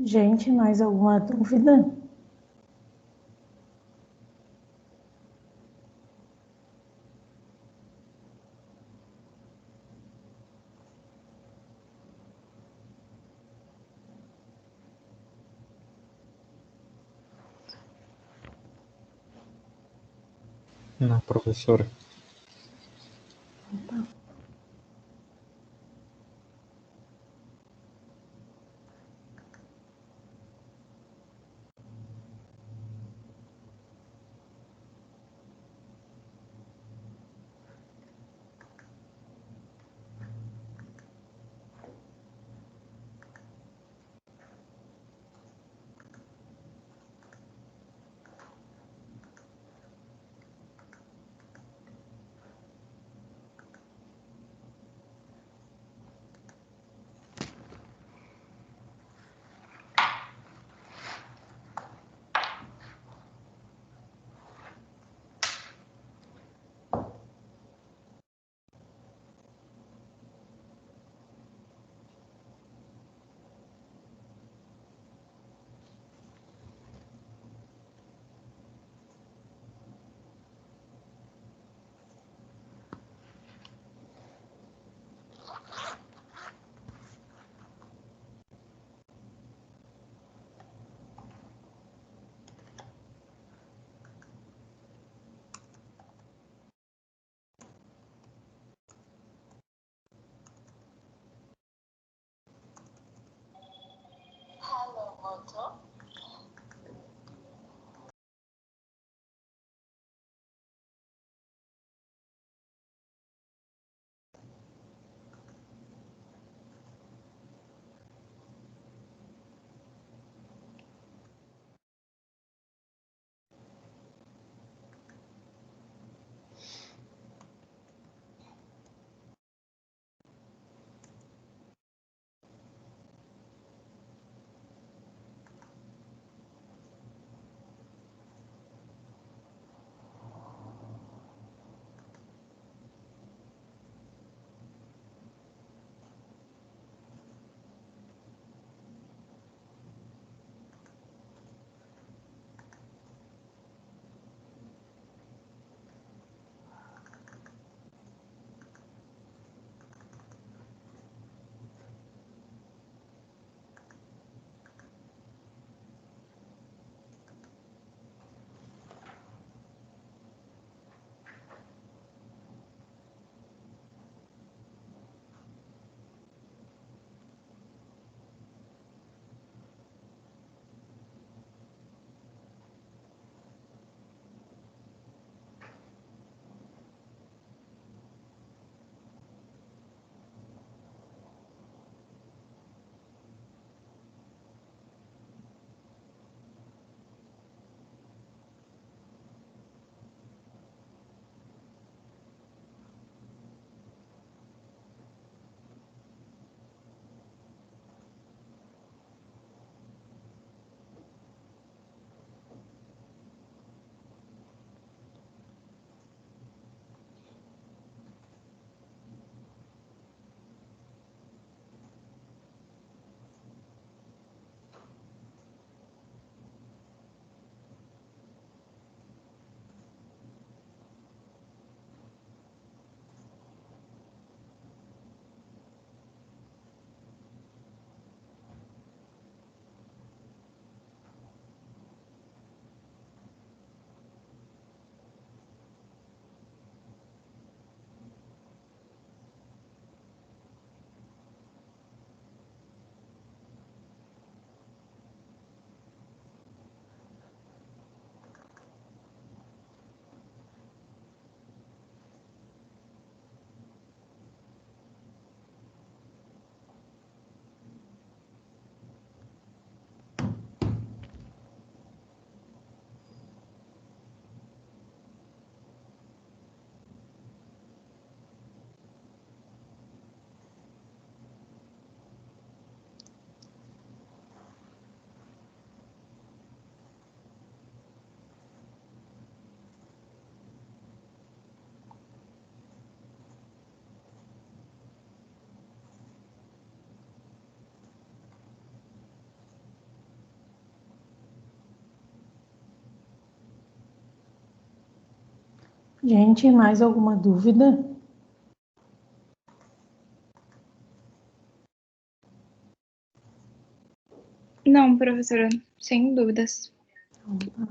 Gente, mais alguma dúvida? Não, professora. Tá. Gente, mais alguma dúvida? Não, professora, sem dúvidas. Então, tá.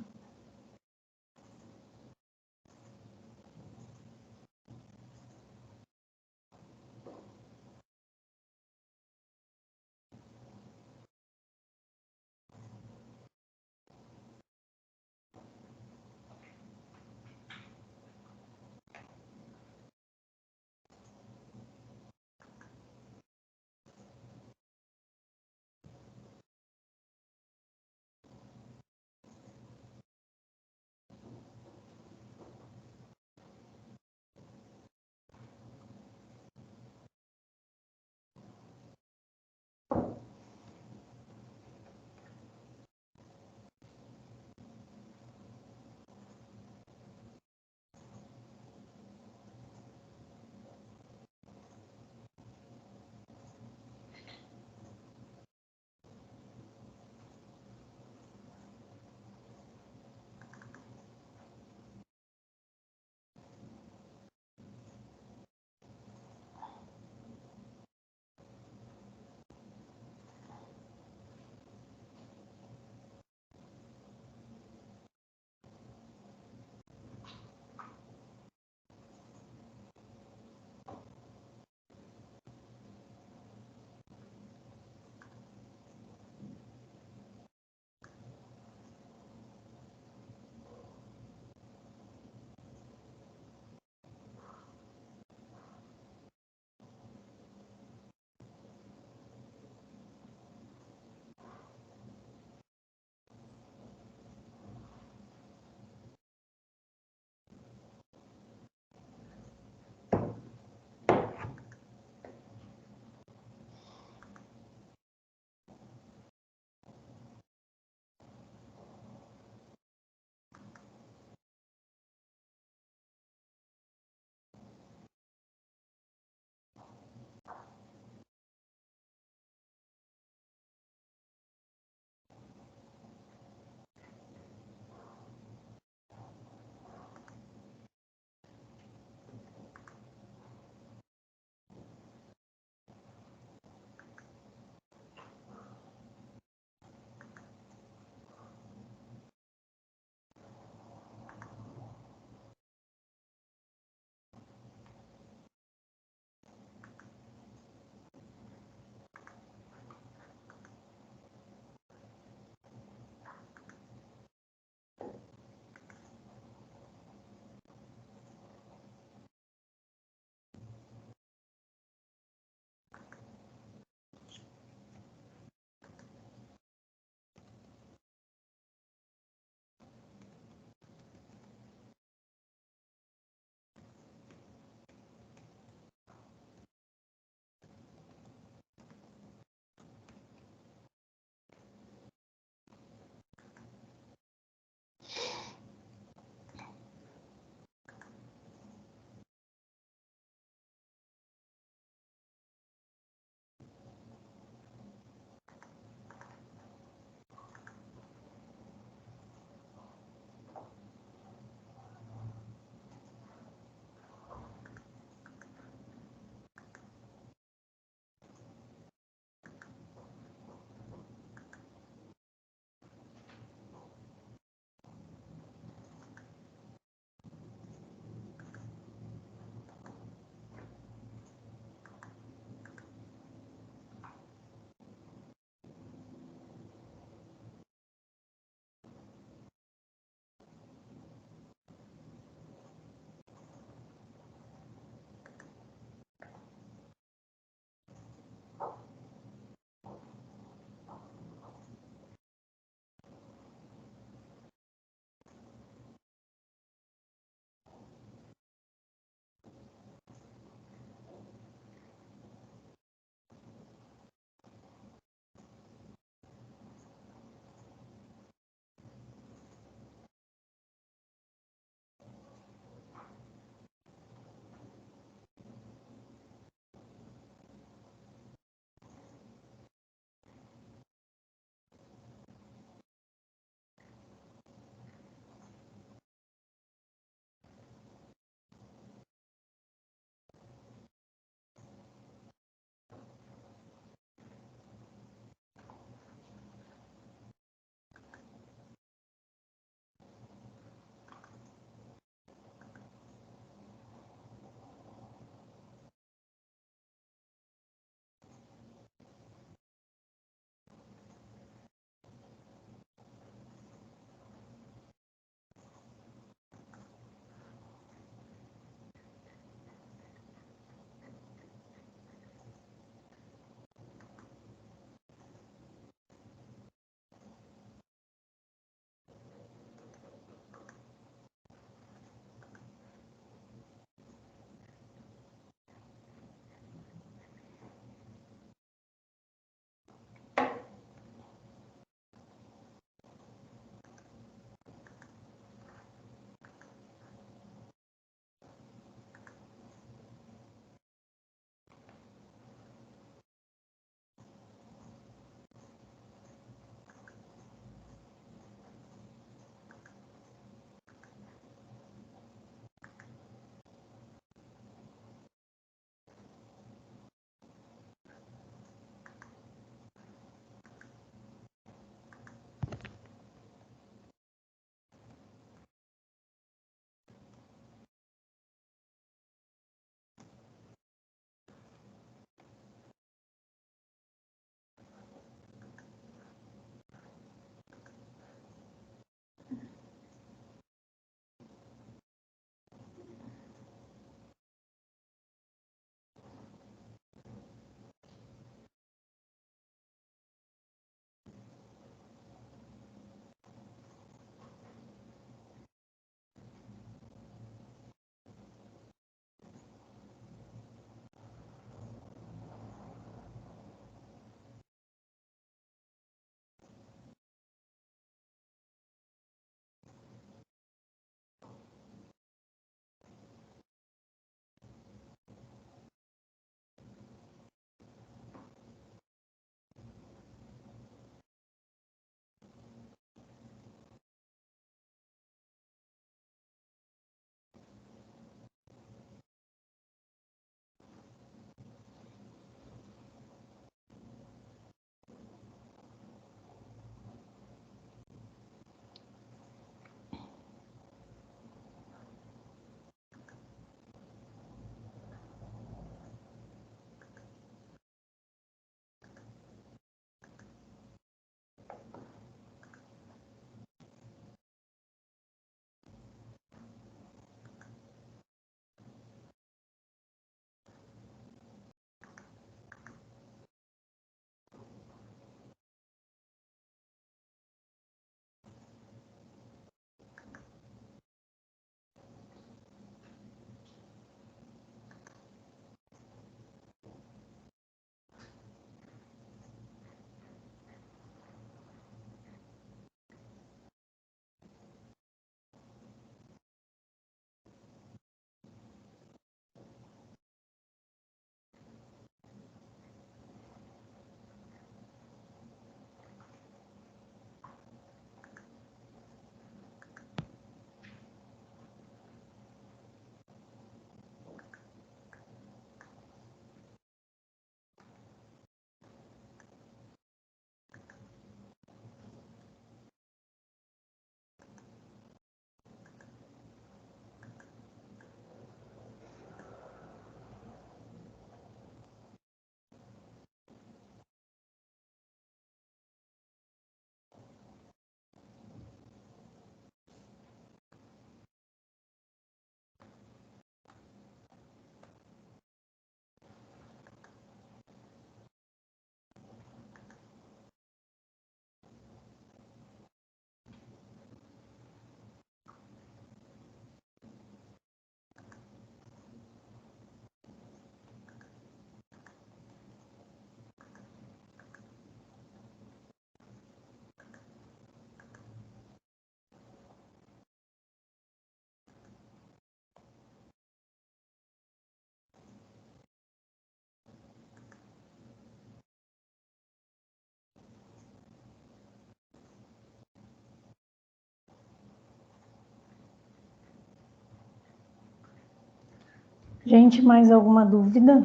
Gente, mais alguma dúvida?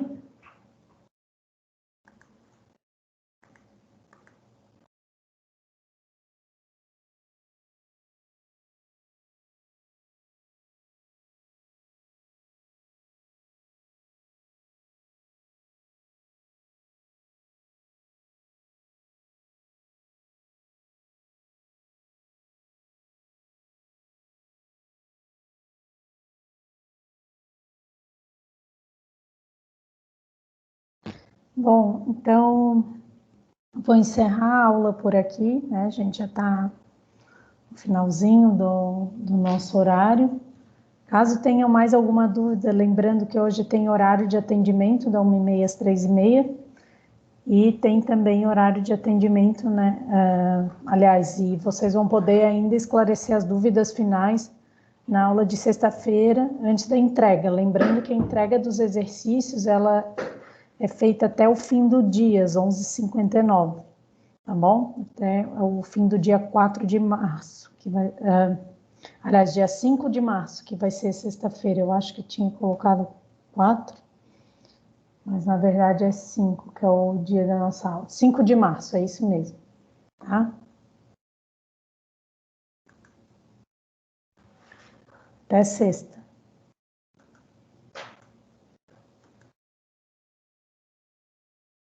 Bom, então vou encerrar a aula por aqui, né? A gente já está no finalzinho do nosso horário. Caso tenham mais alguma dúvida, lembrando que hoje tem horário de atendimento da 1h30 às 3h30 e tem também horário de atendimento, né? Aliás, e vocês vão poder ainda esclarecer as dúvidas finais na aula de sexta-feira, antes da entrega. Lembrando que a entrega dos exercícios, ela é feita até o fim do dia, às 11h59, tá bom? Até o fim do dia 4 de março, que vai... aliás, dia 5 de março, que vai ser sexta-feira. Eu acho que tinha colocado 4, mas na verdade é 5, que é o dia da nossa aula. 5 de março, é isso mesmo, tá? Até sexta.